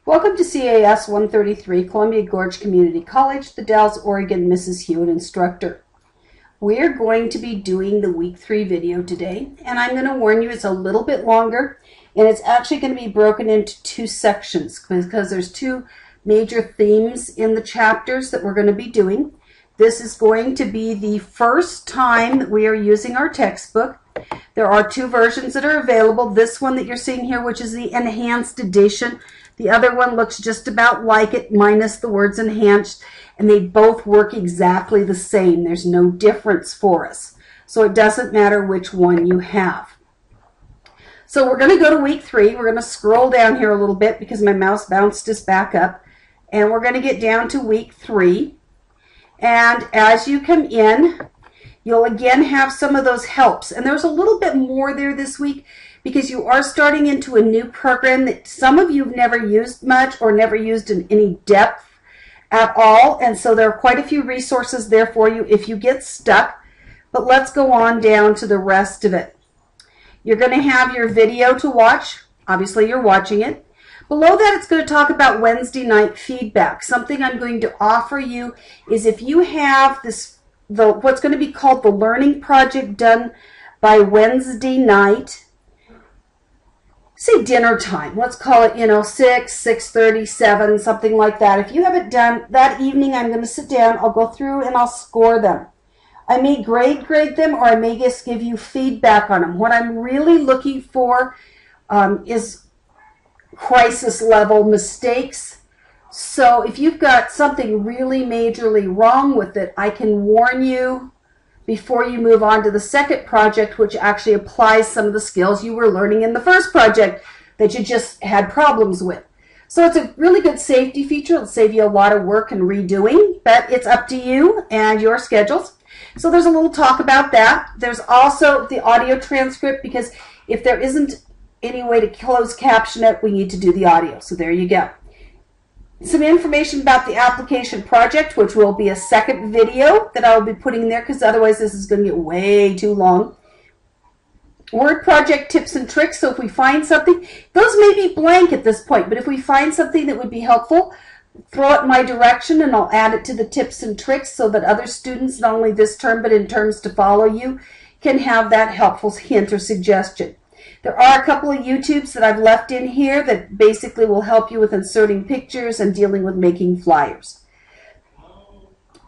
Welcome to CAS 133, Columbia Gorge Community College, the Dalles, Oregon, Mrs. Hughitt instructor. We're going to be doing the week 3 video today, and I'm going to warn you it's a little bit longer, and it's actually going to be broken into 2 sections because there's 2 major themes in the chapters that we're going to be doing. This is going to be the first time that we are using our textbook. There are 2 versions that are available. This one that you're seeing here, which is the enhanced edition. The other one looks just about like it, minus the words enhanced, and they both work exactly the same. There's no difference for us. So it doesn't matter which one you have. So we're going to go to week 3. We're going to scroll down here a little bit because my mouse bounced us back up. And we're going to get down to week 3. And as you come in, you'll again have some of those helps. And there's a little bit more there this week because you are starting into a new program that some of you have never used much or never used in any depth at all. And so there are quite a few resources there for you if you get stuck. But let's go on down to the rest of it. You're going to have your video to watch. Obviously, you're watching it. Below that, it's going to talk about Wednesday night feedback. Something I'm going to offer you is if you have what's going to be called the learning project done by Wednesday night, say dinner time, let's call it, 6, 6:30, 7, something like that. If you have it done that evening, I'm going to sit down, I'll go through and I'll score them. I may grade them, or I may just give you feedback on them. What I'm really looking for is crisis level mistakes. So if you've got something really majorly wrong with it, I can warn you before you move on to the second project, which actually applies some of the skills you were learning in the first project that you just had problems with. So it's a really good safety feature. It'll save you a lot of work and redoing, but it's up to you and your schedules. So there's a little talk about that. There's also the audio transcript, because if there isn't any way to close caption it, we need to do the audio. So there you go. Some information about the application project, which will be a second video that I will be putting there because otherwise this is going to get way too long. Word project tips and tricks. So if we find something, those may be blank at this point, but if we find something that would be helpful, throw it in my direction and I'll add it to the tips and tricks so that other students, not only this term but in terms to follow you, can have that helpful hint or suggestion. There are a couple of YouTubes that I've left in here that basically will help you with inserting pictures and dealing with making flyers.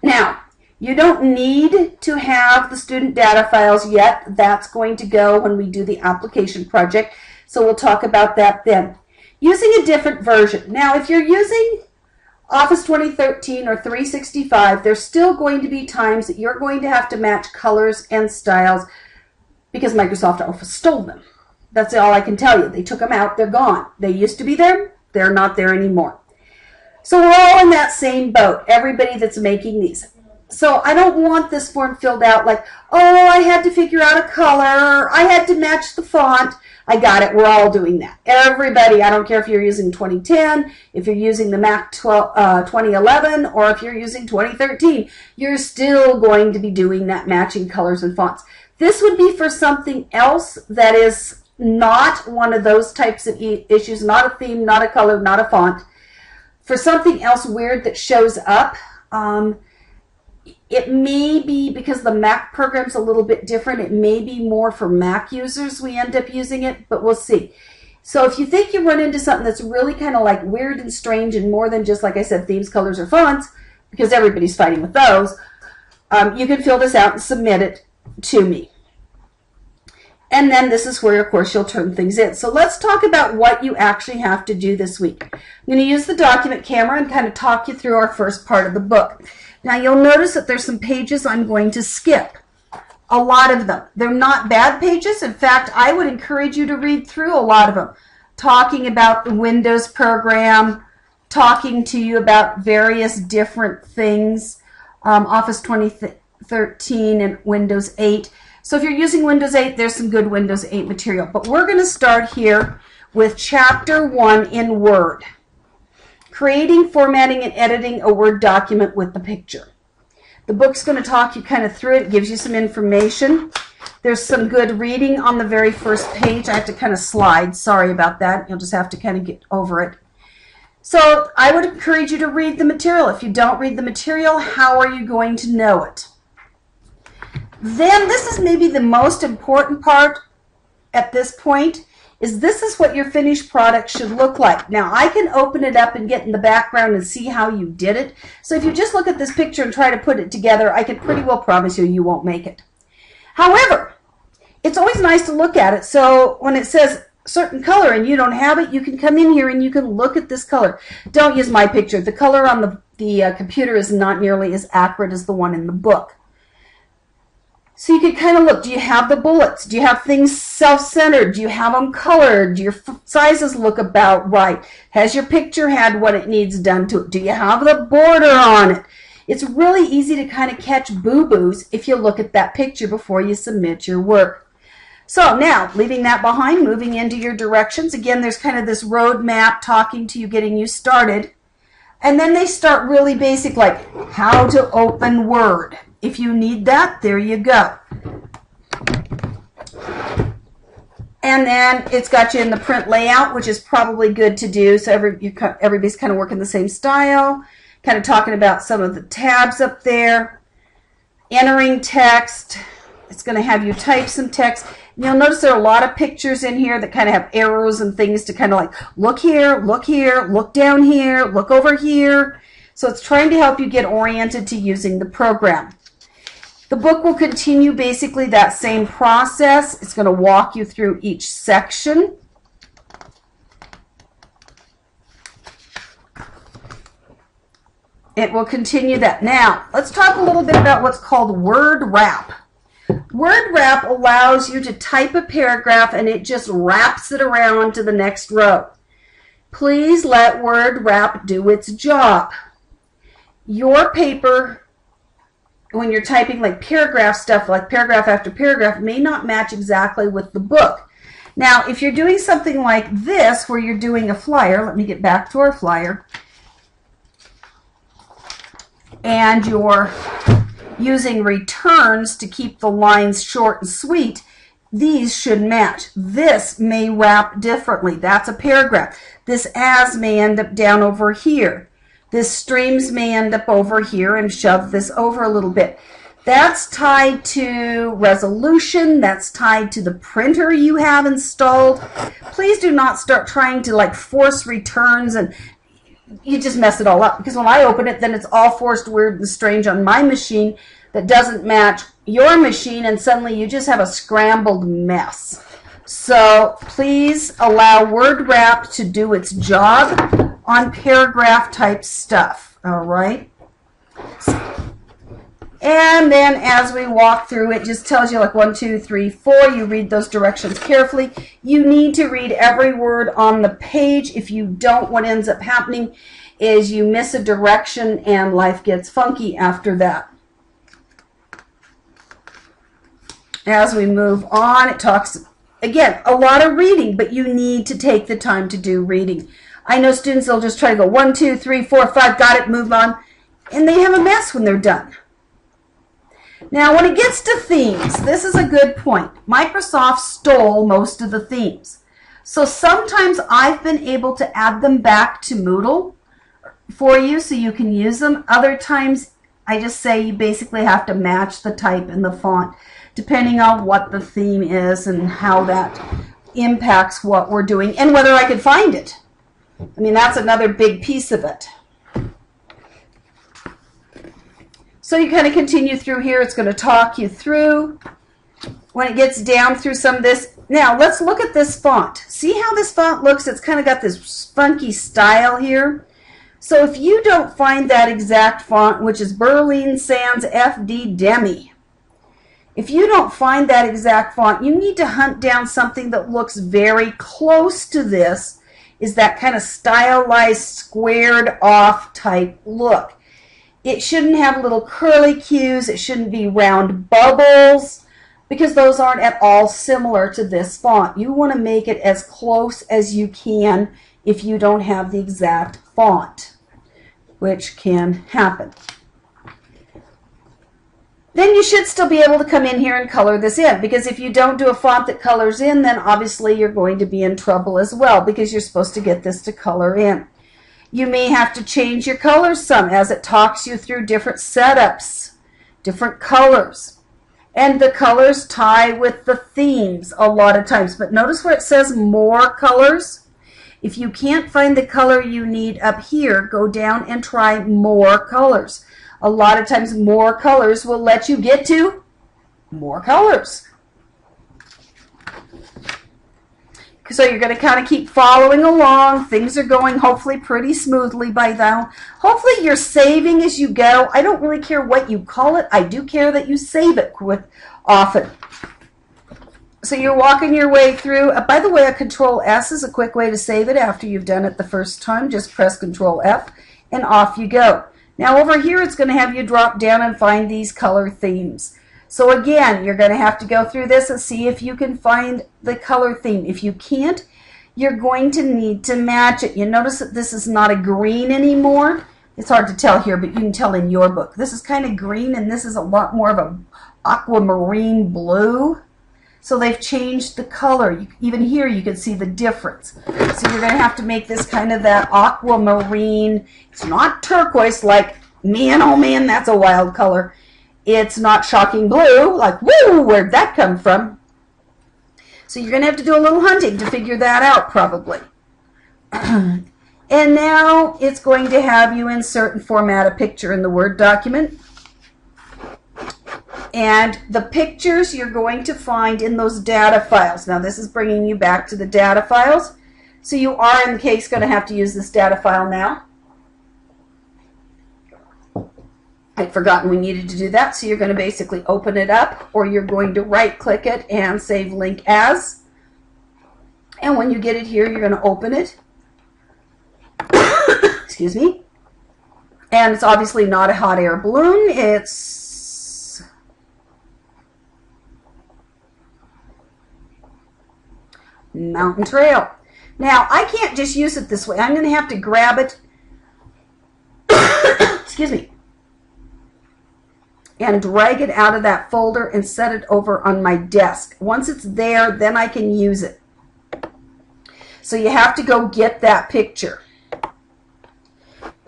Now, you don't need to have the student data files yet. That's going to go when we do the application project, so we'll talk about that then. Using a different version. Now, if you're using Office 2013 or 365, there's still going to be times that you're going to have to match colors and styles because Microsoft Office stole them. That's all I can tell you. They took them out. They're gone. They used to be there. They're not there anymore. So we're all in that same boat, everybody that's making these. So I don't want this form filled out like, oh, I had to figure out a color. I had to match the font. I got it. We're all doing that. Everybody, I don't care if you're using 2010, if you're using the Mac 2011, or if you're using 2013, you're still going to be doing that matching colors and fonts. This would be for something else that is not one of those types of issues, not a theme, not a color, not a font. For something else weird that shows up, it may be because the Mac program's a little bit different. It may be more for Mac users we end up using it, but we'll see. So if you think you run into something that's really kind of like weird and strange and more than just, like I said, themes, colors, or fonts, because everybody's fighting with those, you can fill this out and submit it to me. And then this is where, of course, you'll turn things in. So let's talk about what you actually have to do this week. I'm going to use the document camera and kind of talk you through our first part of the book. Now, you'll notice that there's some pages I'm going to skip. A lot of them. They're not bad pages. In fact, I would encourage you to read through a lot of them, talking about the Windows program, talking to you about various different things, Office 2013 and Windows 8. So if you're using Windows 8, there's some good Windows 8 material. But we're going to start here with Chapter 1 in Word. Creating, formatting, and editing a Word document with the picture. The book's going to talk you kind of through it, gives you some information. There's some good reading on the very first page. I have to kind of slide. Sorry about that. You'll just have to kind of get over it. So I would encourage you to read the material. If you don't read the material, how are you going to know it? Then this is maybe the most important part at this point, is this is what your finished product should look like. Now I can open it up and get in the background and see how you did it. So if you just look at this picture and try to put it together, I can pretty well promise you you won't make it. However, it's always nice to look at it. So when it says certain color and you don't have it, you can come in here and you can look at this color. Don't use my picture. The color on the computer is not nearly as accurate as the one in the book. So you can kind of look, do you have the bullets? Do you have things self-centered? Do you have them colored? Do your sizes look about right? Has your picture had what it needs done to it? Do you have the border on it? It's really easy to kind of catch boo-boos if you look at that picture before you submit your work. So now, leaving that behind, moving into your directions. Again, there's kind of this road map talking to you, getting you started. And then they start really basic, like how to open Word. If you need that, there you go. And then it's got you in the print layout, which is probably good to do. So everybody's kind of working the same style, kind of talking about some of the tabs up there. Entering text. It's going to have you type some text. You'll notice there are a lot of pictures in here that kind of have arrows and things to kind of like look here, look down here, look over here. So it's trying to help you get oriented to using the program. The book will continue basically that same process. It's going to walk you through each section. It will continue that. Now, let's talk a little bit about what's called word wrap. Word wrap allows you to type a paragraph and it just wraps it around to the next row. Please let word wrap do its job. Your paper, when you're typing like paragraph stuff, like paragraph after paragraph, may not match exactly with the book. Now, if you're doing something like this, where you're doing a flyer, let me get back to our flyer, and you're using returns to keep the lines short and sweet, these should match. This may wrap differently. That's a paragraph. This as may end up down over here. This streams may end up over here and shove this over a little bit. That's tied to resolution. That's tied to the printer you have installed. Please do not start trying to like force returns and you just mess it all up, because when I open it, then it's all forced weird and strange on my machine that doesn't match your machine, and suddenly you just have a scrambled mess. So please allow word wrap to do its job on paragraph type stuff. All right. And then as we walk through, it just tells you like 1, 2, 3, 4. You read those directions carefully. You need to read every word on the page. If you don't, what ends up happening is you miss a direction and life gets funky after that. As we move on, it talks, again, a lot of reading, but you need to take the time to do reading. I know students, they'll just try to go 1, 2, 3, 4, 5, got it, move on, and they have a mess when they're done. Now, when it gets to themes, this is a good point. Microsoft stole most of the themes. So sometimes I've been able to add them back to Moodle for you so you can use them. Other times, I just say you basically have to match the type and the font depending on what the theme is and how that impacts what we're doing and whether I could find it. I mean, that's another big piece of it. So you kind of continue through here. It's going to talk you through when it gets down through some of this. Now, let's look at this font. See how this font looks? It's kind of got this funky style here. So if you don't find that exact font, which is Berlin Sans FD Demi, if you don't find that exact font, you need to hunt down something that looks very close to this, is that kind of stylized, squared off type look. It shouldn't have little curly cues. It shouldn't be round bubbles, because those aren't at all similar to this font. You want to make it as close as you can if you don't have the exact font, which can happen. Then you should still be able to come in here and color this in, because if you don't do a font that colors in, then obviously you're going to be in trouble as well, because you're supposed to get this to color in. You may have to change your colors some as it talks you through different setups, different colors. And the colors tie with the themes a lot of times. But notice where it says more colors. If you can't find the color you need up here, go down and try more colors. A lot of times more colors will let you get to more colors. So you're going to kind of keep following along. Things are going hopefully pretty smoothly by now. Hopefully you're saving as you go. I don't really care what you call it. I do care that you save it often. So you're walking your way through. By the way, a Control S is a quick way to save it after you've done it the first time. Just press Control F and off you go. Now over here it's going to have you drop down and find these color themes. So again, you're going to have to go through this and see if you can find the color theme. If you can't, you're going to need to match it. You notice that this is not a green anymore. It's hard to tell here, but you can tell in your book. This is kind of green, and this is a lot more of a aquamarine blue. So they've changed the color. Even here you can see the difference. So you're going to have to make this kind of that aquamarine. It's not turquoise like, man, oh man, that's a wild color. It's not shocking blue, like, woo, where'd that come from? So you're going to have to do a little hunting to figure that out, probably. And now it's going to have you insert and format a picture in the Word document. And the pictures you're going to find in those data files. Now this is bringing you back to the data files. So you are, in the case, going to have to use this data file now. I'd forgotten we needed to do that, so you're going to basically open it up, or you're going to right-click it and save link as. And when you get it here, you're going to open it. Excuse me. And it's obviously not a hot air balloon. It's Mountain Trail. Now, I can't just use it this way. I'm going to have to grab it. Excuse me. And drag it out of that folder and set it over on my desk. Once it's there, then I can use it. So you have to go get that picture.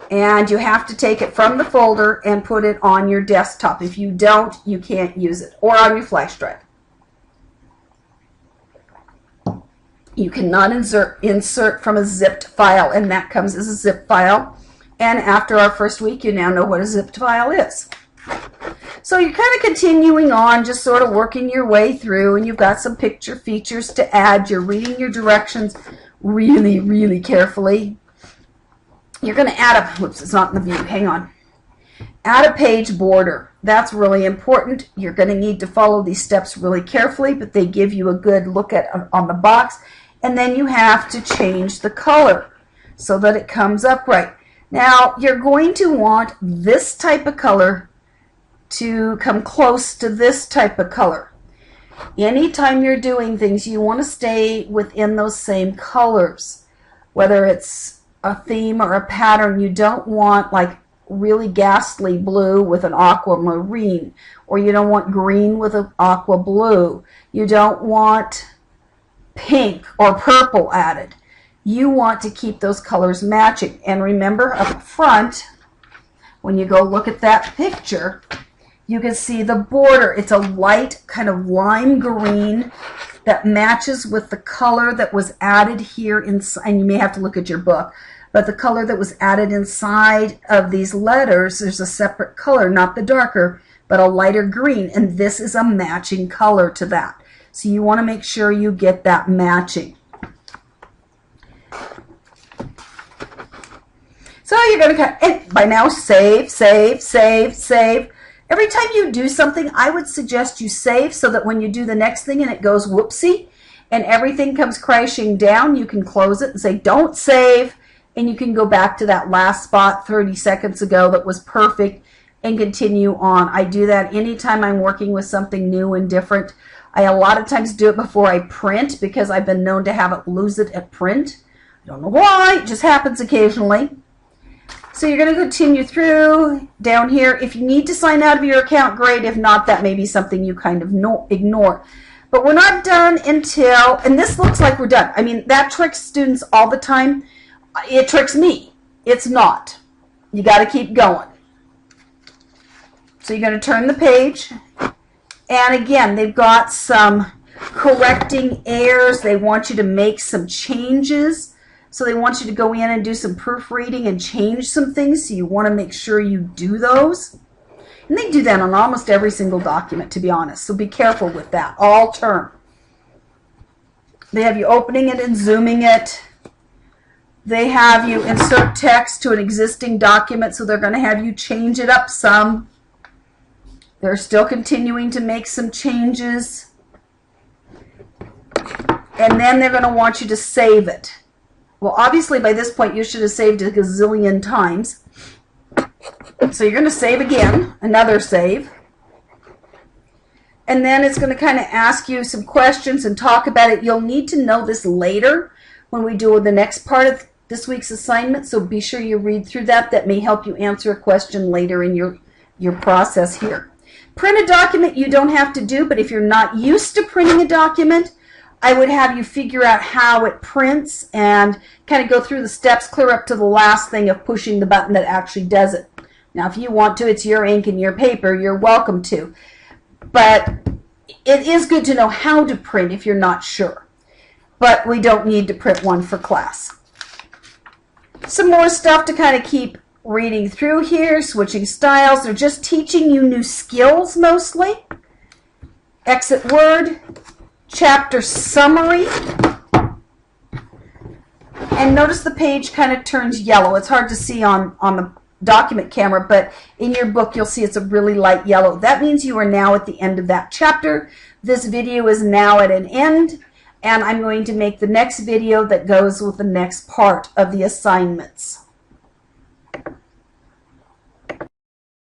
And you have to take it from the folder and put it on your desktop. If you don't, you can't use it. Or on your flash drive. You cannot insert from a zipped file, and that comes as a zip file. And after our first week, you now know what a zipped file is. So you're kind of continuing on, just sort of working your way through, and you've got some picture features to add. You're reading your directions really, really carefully. You're going to add a, whoops, it's not in the view, hang on. Add a page border. That's really important. You're going to need to follow these steps really carefully, but they give you a good look at on the box. And then you have to change the color so that it comes up right. Now, you're going to want this type of color to come close to this type of color. Anytime you're doing things, you want to stay within those same colors. Whether it's a theme or a pattern, you don't want like really ghastly blue with an aquamarine, or you don't want green with an aqua blue. You don't want pink or purple added. You want to keep those colors matching. And remember up front, when you go look at that picture, you can see the border. It's a light kind of lime green that matches with the color that was added here inside. And you may have to look at your book, but the color that was added inside of these letters, there's a separate color, not the darker, but a lighter green. And this is a matching color to that. So you want to make sure you get that matching. So you're going to, and by now, save, save, save, save. Every time you do something, I would suggest you save so that when you do the next thing and it goes whoopsie and everything comes crashing down, you can close it and say, don't save, and you can go back to that last spot 30 seconds ago that was perfect and continue on. I do that anytime I'm working with something new and different. I a lot of times do it before I print because I've been known to have it lose it at print. I don't know why, it just happens occasionally. So you're going to continue through down here. If you need to sign out of your account, great. If not, that may be something you kind of ignore. But we're not done until, and this looks like we're done. I mean, that tricks students all the time. It tricks me. it's not. You got to keep going. So you're going to turn the page. And again, they've got some correcting errors. They want you to make some changes. So they want you to go in and do some proofreading and change some things. So you want to make sure you do those. And they do that on almost every single document, to be honest. So be careful with that. All term. They have you opening it and zooming it. They have you insert text to an existing document, so they're going to have you change it up some. They're still continuing to make some changes. And then they're going to want you to save it. Well, obviously by this point you should have saved it a gazillion times. So you're going to save again, another save. And then it's going to kind of ask you some questions and talk about it. You'll need to know this later when we do the next part of this week's assignment, so be sure you read through that. That may help you answer a question later in your process here. Print a document you don't have to do, but if you're not used to printing a document, I would have you figure out how it prints and kind of go through the steps clear up to the last thing of pushing the button that actually does it. Now, if you want to, it's your ink and your paper, you're welcome to. But it is good to know how to print if you're not sure. But we don't need to print one for class. Some more stuff to kind of keep reading through here. Switching styles. They're just teaching you new skills mostly. Exit word. Chapter summary. And notice the page kind of turns yellow. It's hard to see on the document camera, but in your book you'll see it's a really light yellow. That means you are now at the end of that chapter. This video is now at an end, and I'm going to make the next video that goes with the next part of the assignments.